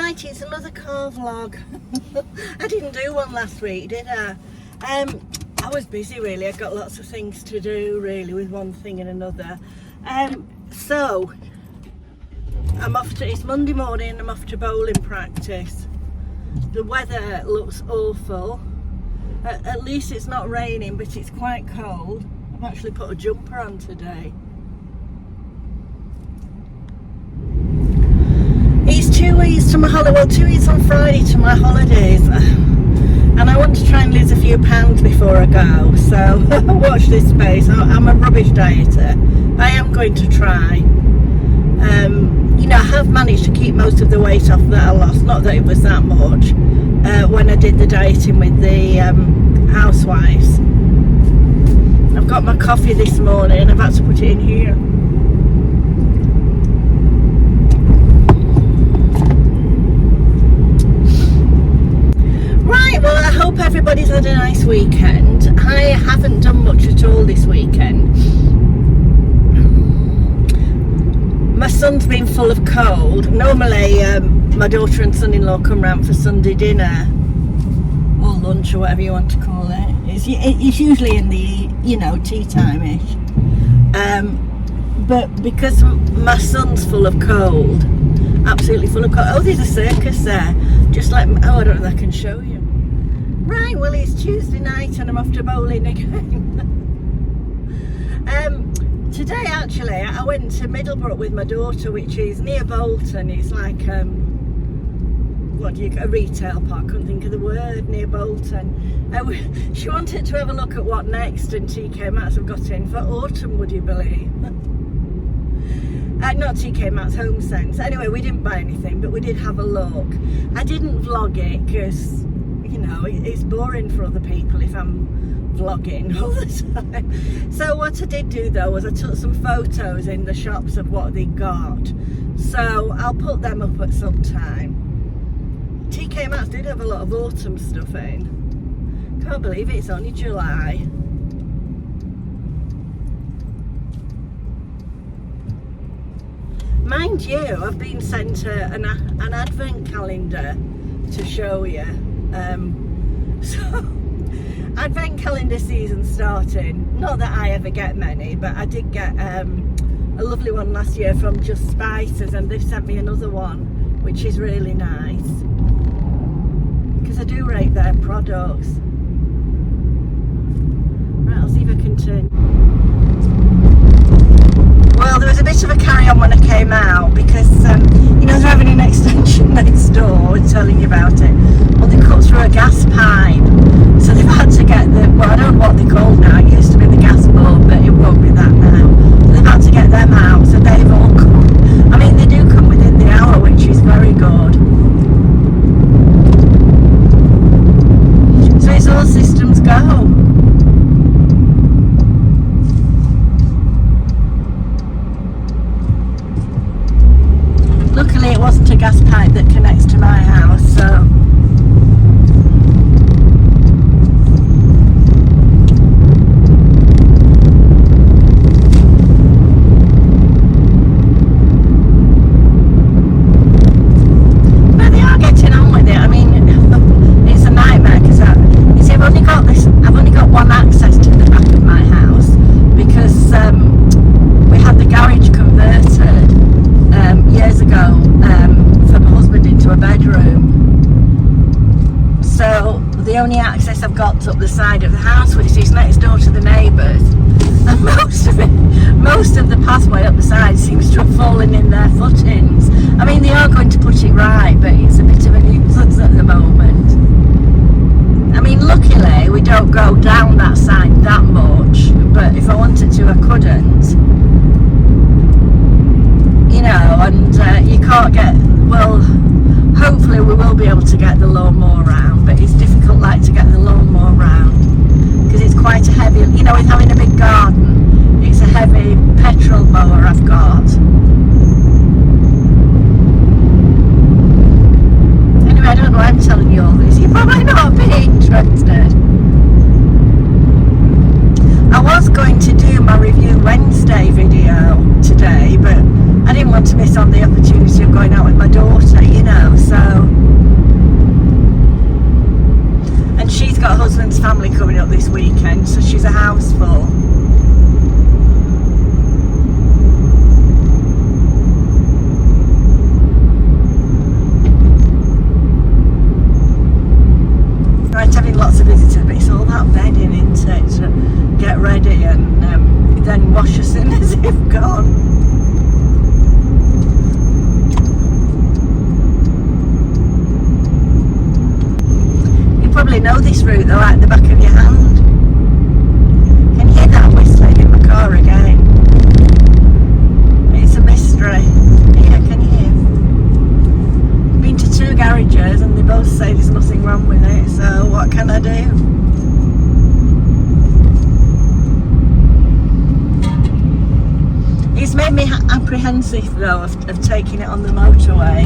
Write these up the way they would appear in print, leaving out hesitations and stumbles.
Right, it's another car vlog. I didn't do one last week, did I? I was busy really. I got lots of things to do really with one thing and another. So I'm off to, it's Monday morning, I'm off to bowling practice. The weather looks awful. At least it's not raining, but it's quite cold. I've actually put a jumper on today. It's 2 weeks to my holiday, well 2 weeks on Friday to my holidays, and I want to try and lose a few pounds before I go, so watch this space. I'm a rubbish dieter. I am going to try. You know, I have managed to keep most of the weight off that I lost, not that it was that much, when I did the dieting with the housewives. I've got my coffee this morning, I've had to put it in here. Right, well I hope everybody's had a nice weekend. I haven't done much at all this weekend. My son's been full of cold. Normally my daughter and son-in-law come round for Sunday dinner or lunch or whatever you want to call it. It's usually in the, you know, tea time-ish. But because my son's full of cold, absolutely full of cold. Oh, there's a circus there. Just like, oh, I don't know if I can show you. Right, well it's Tuesday night and I'm off to bowling again. Today actually I went to Middlebrook with my daughter, which is near Bolton. It's like a retail park, couldn't think of the word, near Bolton. She wanted to have a look at what next, and TK Maxx have got in for autumn, would you believe? Not TK Maxx, HomeSense. Anyway, we didn't buy anything, but we did have a look. I didn't vlog it because, you know, it's boring for other people if I'm vlogging all the time. So what I did do though was I took some photos in the shops of what they got. So I'll put them up at some time. TK Maxx did have a lot of autumn stuff in. Can't believe it's only July. Mind you, I've been sent an advent calendar to show you. So, advent calendar season starting. Not that I ever get many, but I did get a lovely one last year from Just Spices, and they've sent me another one, which is really nice. Because I do rate their products. Right, I'll see if I can turn. Well, there was a bit of a carry-on when I came out because, you know, they're having an extension next door, telling you about it. Well, they cut through a gas pipe, so they've had to get the, well, I don't know what they're called now, it used to be the gas bulb, but it won't be that now. So they've had to get them out, so they've all come. I mean, they do come within the hour, which is very good. So it's all systems go. Luckily it wasn't a gas pipe that connects to my house, so but they are getting on with it. I mean, it's a nightmare because you see, I've only got one access to the back of my house because we had the garage converted years ago for my husband into a bedroom. So the only access I've got up the side of the house, which is next door to the neighbours, and most of the pathway up the side seems to have fallen in their footings. I mean, they are going to put it right, but it's a bit of a nuisance at the moment. I mean, luckily we don't go down that side that much, but if I wanted to I couldn't. You know, and you can't get, well, hopefully we will be able to get the lawnmower round, but it's difficult like to get the lawnmower round because it's quite a heavy, you know, with having a big garden, it's a heavy petrol mower I've got. Anyway, I don't know why I'm telling you all this, you probably not be interested. I was going to do my review Wednesday video today, but I didn't want to miss on the opportunity of going out with my daughter, you know, so know this route, they're like the back of your hand. Can you hear that whistling in my car again? It's a mystery. Yeah, can you hear? Been to 2 garages and they both say there's nothing wrong with it, so what can I do? It's made me apprehensive though of taking it on the motorway.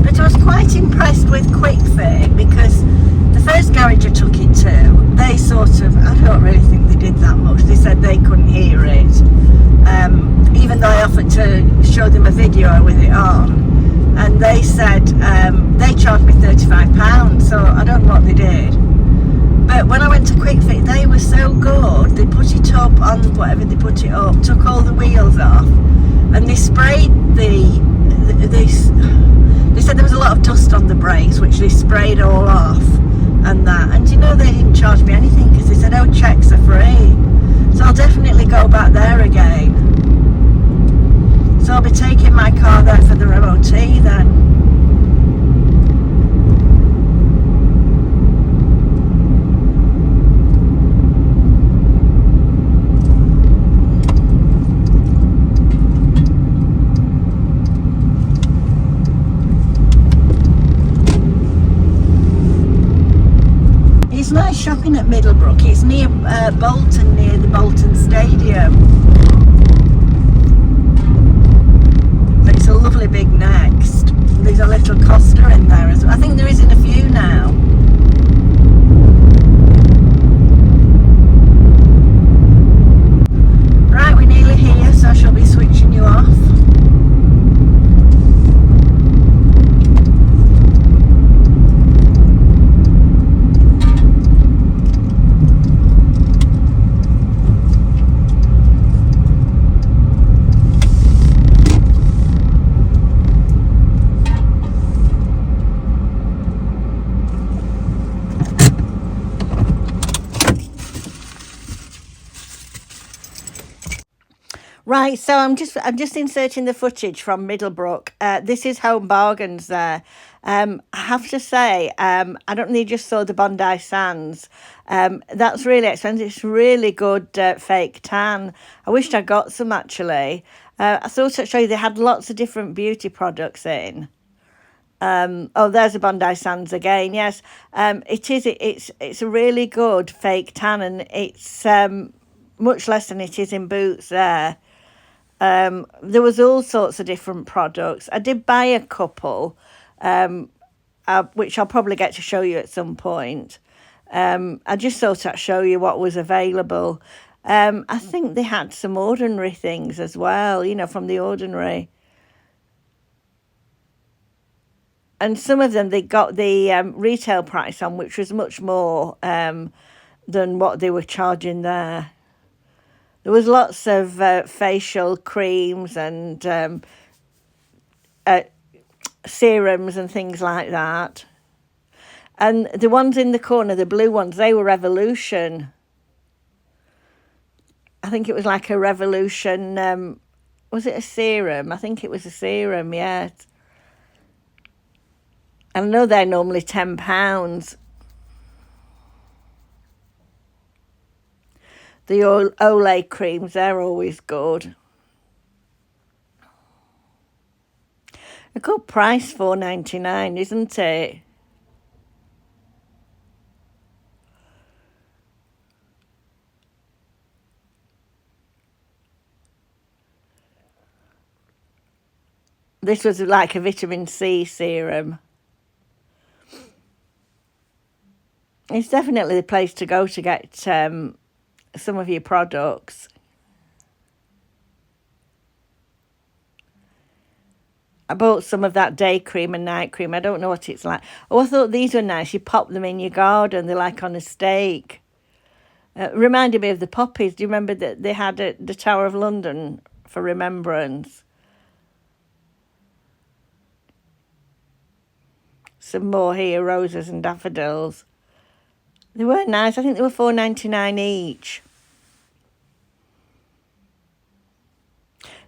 But I was quite impressed with Quick Fit because the first garage I took it to, they sort of, I don't really think they did that much. They said they couldn't hear it. Even though I offered to show them a video with it on, and they said they charged me £35, so I don't know what they did. But when I went to Quick Fit, they were so good. They put it up on whatever they put it up, took all the wheels off, and they sprayed they said there was a lot of dust on the brakes, which they sprayed all off and that. And you know, they didn't charge me anything because they said, oh, checks are free. So I'll definitely go back there again. So I'll be taking my car there for the MOT then. It's nice shopping at Middlebrook. It's near Bolton, near the Bolton Stadium. It's a lovely big Next. There's a little Costa in there as well. I think there is in a few now. Right, we're nearly here, so I shall be switching you off. Right, so I'm just inserting the footage from Middlebrook. This is Home Bargains there. I have to say, I don't know, you just saw the Bondi Sands. That's really expensive. It's really good fake tan. I wished I got some actually. I thought I'd show you they had lots of different beauty products in. Oh, there's a Bondi Sands again. Yes, it is. It's a really good fake tan, and it's much less than it is in Boots there. There was all sorts of different products. I did buy a couple, which I'll probably get to show you at some point. I just thought I'd show you what was available. I think they had some ordinary things as well, you know, from the Ordinary. And some of them, they got the retail price on, which was much more than what they were charging there. There was lots of facial creams and serums and things like that. And the ones in the corner, the blue ones, they were Revolution. I think it was like a Revolution, was it a serum? I think it was a serum, yes. I know they're normally £10. The Olay creams, they're always good. A good price, $4.99, isn't it? This was like a vitamin C serum. It's definitely the place to go to get some of your products. I bought some of that day cream and night cream. I don't know what it's like. Oh, I thought these were nice. You pop them in your garden. They're like on a stake. Reminded me of the poppies. Do you remember that they had at the Tower of London for remembrance? Some more here, roses and daffodils. They were nice. I think they were $4.99 each.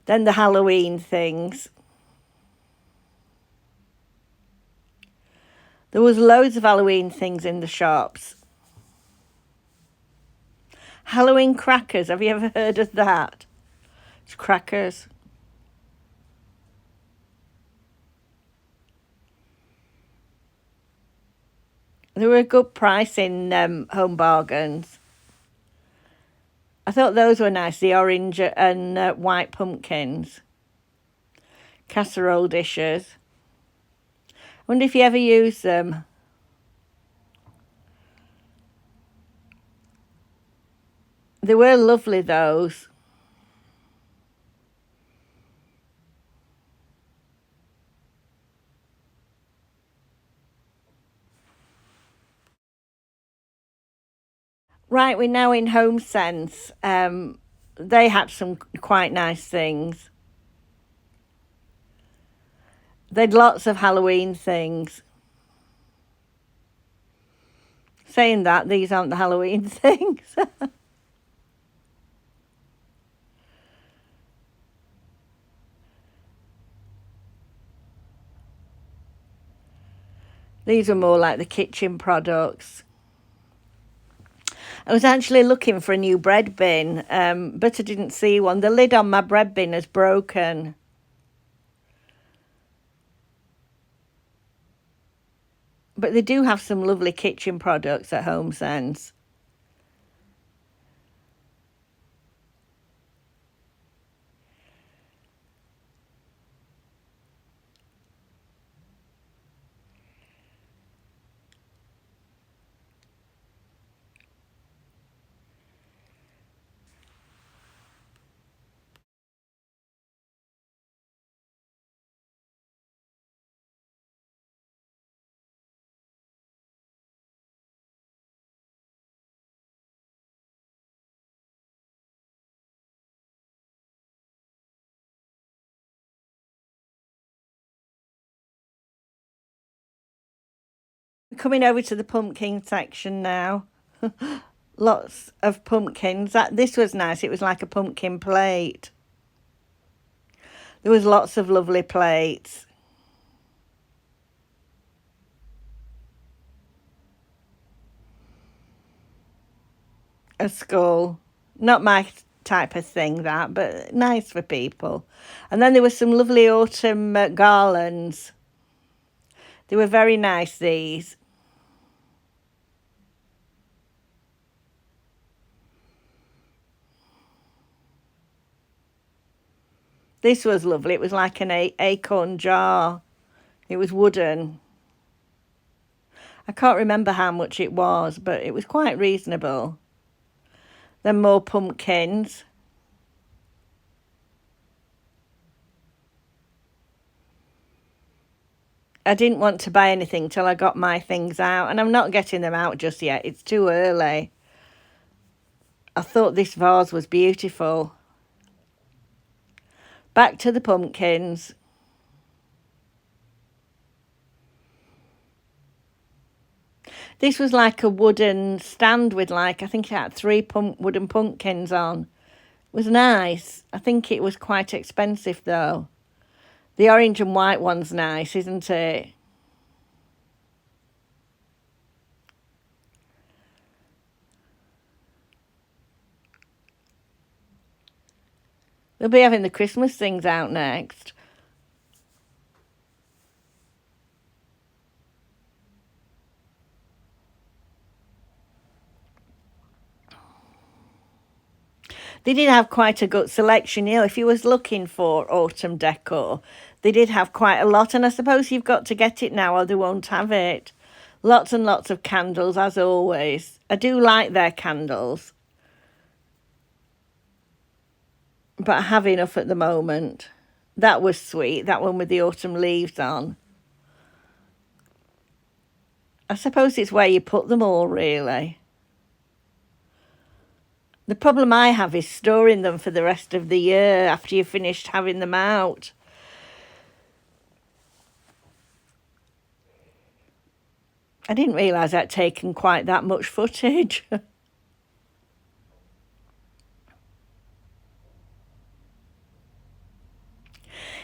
Then the Halloween things. There was loads of Halloween things in the shops. Halloween crackers. Have you ever heard of that? It's crackers. They were a good price in Home Bargains. I thought those were nice, the orange and white pumpkins. Casserole dishes. I wonder if you ever use them. They were lovely, those. Right, we're now in HomeSense. They had some quite nice things. They'd lots of Halloween things. Saying that, these aren't the Halloween things. These were more like the kitchen products. I was actually looking for a new bread bin, but I didn't see one. The lid on my bread bin is broken. But they do have some lovely kitchen products at HomeSense. We're coming over to the pumpkin section now. Lots of pumpkins. This was nice. It was like a pumpkin plate. There was lots of lovely plates. A skull. Not my type of thing, that, but nice for people. And then there were some lovely autumn garlands. They were very nice, these. This was lovely. It was like an acorn jar. It was wooden. I can't remember how much it was, but it was quite reasonable. Then more pumpkins. I didn't want to buy anything till I got my things out, and I'm not getting them out just yet. It's too early. I thought this vase was beautiful. Back to the pumpkins. This was like a wooden stand with I think it had 3 wooden pumpkins on. It was nice. I think it was quite expensive though. The orange and white one's nice, isn't it? They'll be having the Christmas things out next. They did have quite a good selection. If you was looking for autumn decor, they did have quite a lot. And I suppose you've got to get it now or they won't have it. Lots and lots of candles, as always. I do like their candles. But I have enough at the moment. That was sweet, that one with the autumn leaves on. I suppose it's where you put them all, really. The problem I have is storing them for the rest of the year after you've finished having them out. I didn't realise I'd taken quite that much footage.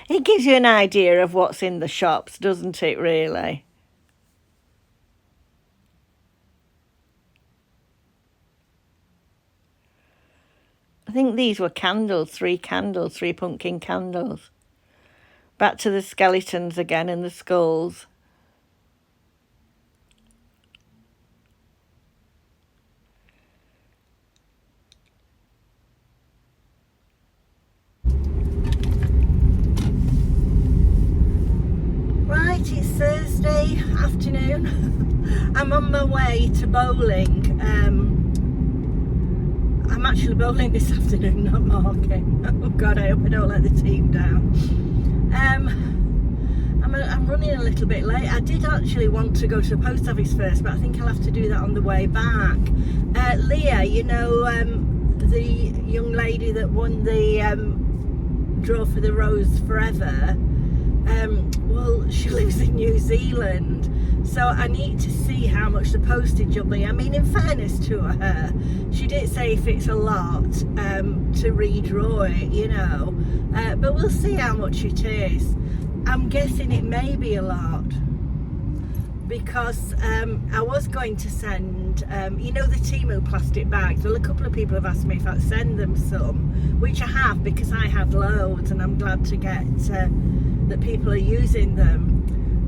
It gives you an idea of what's in the shops, doesn't it, really? I think these were candles, 3 pumpkin candles. Back to the skeletons again and the skulls. Right, it's Thursday afternoon. I'm on my way to bowling. I'm actually bowling this afternoon, not marking. Oh God, I hope I don't let the team down. I'm running a little bit late. I did actually want to go to the post office first, but I think I'll have to do that on the way back. Leah, you know, the young lady that won the draw for the Rose Forever, well, she lives in New Zealand, so I need to see how much the postage will be. I mean, in fairness to her, she did say if it's a lot to redraw it, you know, but we'll see how much it is. I'm guessing it may be a lot, because I was going to send, you know, the Temu plastic bags. Well, a couple of people have asked me if I'd send them some, which I have, because I had loads, and I'm glad to get that people are using them.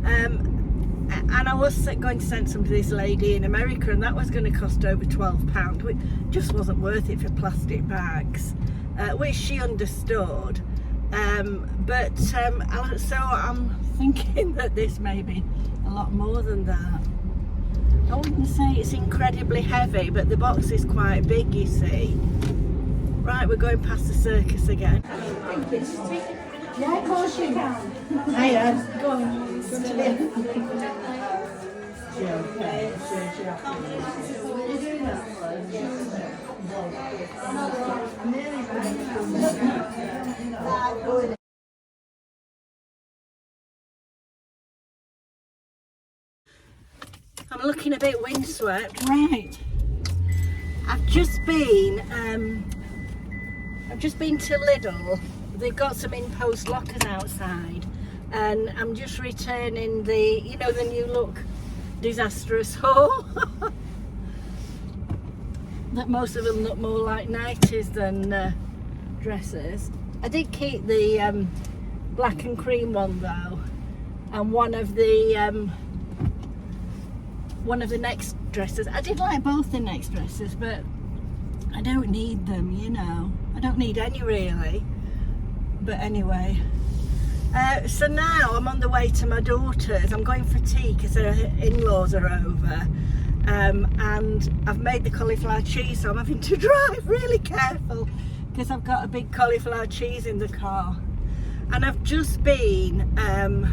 And I was going to send some to this lady in America, and that was going to cost over £12, which just wasn't worth it for plastic bags, which she understood. So I'm thinking that this may be a lot more than that. I wouldn't say it's incredibly heavy, but the box is quite big, you see. Right, we're going past the circus again. Yeah, of course you can. Hiya. Go on. I'm looking a bit windswept. Right. I've just been to Lidl. They've got some in-post lockers outside, and I'm just returning the, you know, the new look disastrous haul. That most of them look more like nighties than dresses. I did keep the black and cream one though, and one of the next dresses. I did like both the next dresses, but I don't need them, you know. I don't need any really. But anyway, so now I'm on the way to my daughter's. I'm going for tea because her in-laws are over, and I've made the cauliflower cheese, so I'm having to drive really careful because I've got a big cauliflower cheese in the car. And I've just been oh,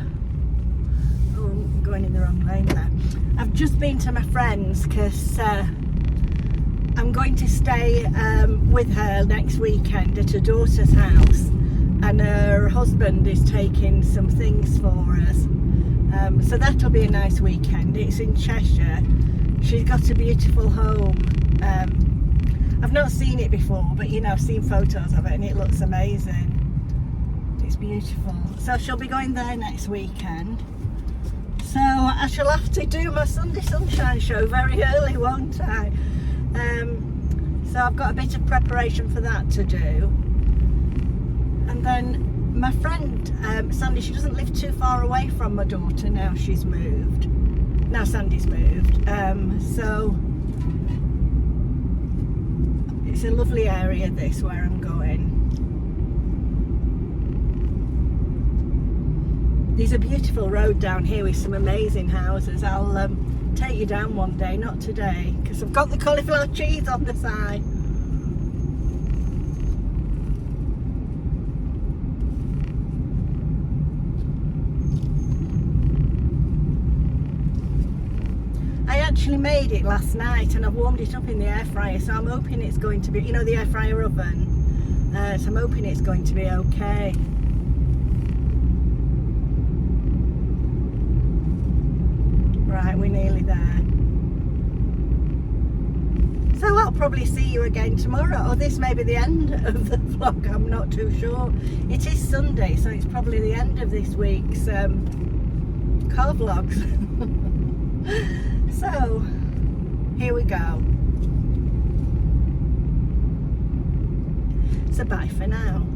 I'm going in the wrong lane there. I've just been to my friend's because I'm going to stay with her next weekend at her daughter's house, and her husband is taking some things for us, so that'll be a nice weekend. It's in Cheshire. She's got a beautiful home. I've not seen it before, but you know, I've seen photos of it and it looks amazing. It's beautiful. So she'll be going there next weekend, so I shall have to do my Sunday Sunshine show very early, won't I? So I've got a bit of preparation for that to do. And then my friend Sandy, she doesn't live too far away from my daughter now. She's moved. Now Sandy's moved. So it's a lovely area this, where I'm going. There's a beautiful road down here with some amazing houses. I'll take you down one day, not today, because I've got the cauliflower cheese on the side. I actually made it last night and I've warmed it up in the air fryer, so I'm hoping it's going to be, you know, the air fryer oven, so I'm hoping it's going to be okay. Right, we're nearly there. So I'll probably see you again tomorrow, or this may be the end of the vlog, I'm not too sure. It is Sunday, so it's probably the end of this week's car vlogs. So here we go. So bye for now.